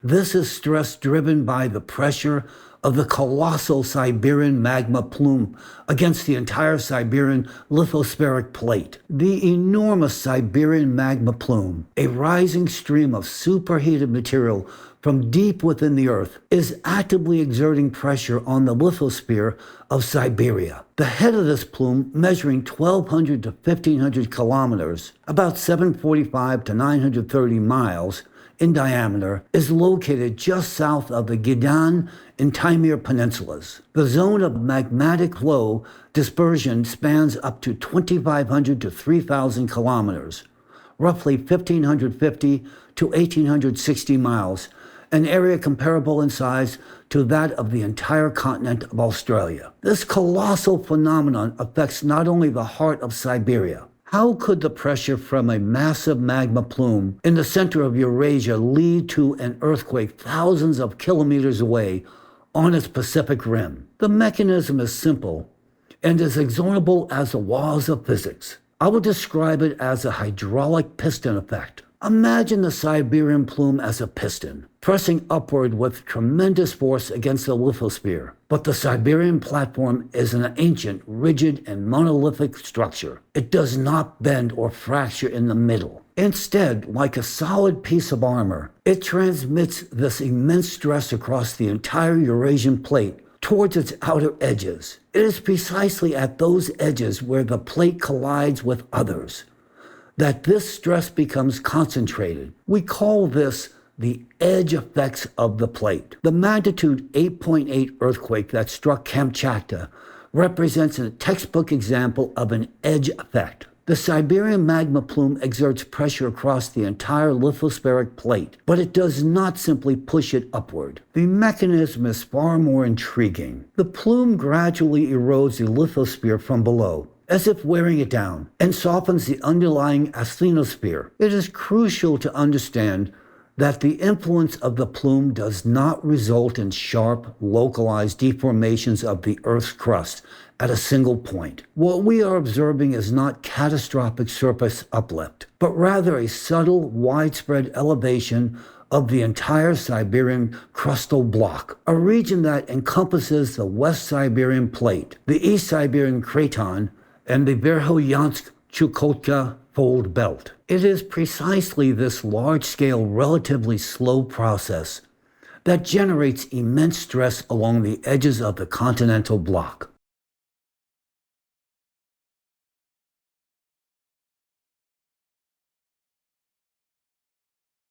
This is stress driven by the pressure of the colossal Siberian magma plume against the entire Siberian lithospheric plate. The enormous Siberian magma plume, a rising stream of superheated material from deep within the Earth, is actively exerting pressure on the lithosphere of Siberia. The head of this plume, measuring 1,200 to 1,500 kilometers, about 745 to 930 miles, in diameter, is located just south of the Gydan and Taymyr Peninsulas. The zone of magmatic flow dispersion spans up to 2,500 to 3,000 kilometers, roughly 1,550 to 1,860 miles, an area comparable in size to that of the entire continent of Australia. This colossal phenomenon affects not only the heart of Siberia. How could the pressure from a massive magma plume in the center of Eurasia lead to an earthquake thousands of kilometers away on its Pacific rim? The mechanism is simple and as inexorable as the laws of physics. I would describe it as a hydraulic piston effect. Imagine the Siberian plume as a piston, pressing upward with tremendous force against the lithosphere. But the Siberian platform is an ancient, rigid, and monolithic structure. It does not bend or fracture in the middle. Instead, like a solid piece of armor, it transmits this immense stress across the entire Eurasian plate towards its outer edges. It is precisely at those edges where the plate collides with others that this stress becomes concentrated. We call this the edge effects of the plate. The magnitude 8.8 earthquake that struck Kamchatka represents a textbook example of an edge effect. The Siberian magma plume exerts pressure across the entire lithospheric plate, but it does not simply push it upward. The mechanism is far more intriguing. The plume gradually erodes the lithosphere from below, as if wearing it down, and softens the underlying asthenosphere. It is crucial to understand that the influence of the plume does not result in sharp, localized deformations of the Earth's crust at a single point. What we are observing is not catastrophic surface uplift, but rather a subtle, widespread elevation of the entire Siberian crustal block, a region that encompasses the West Siberian plate, the East Siberian craton, and the Verkhoyansk-Chukotka fold belt. It is precisely this large-scale, relatively slow process that generates immense stress along the edges of the continental block.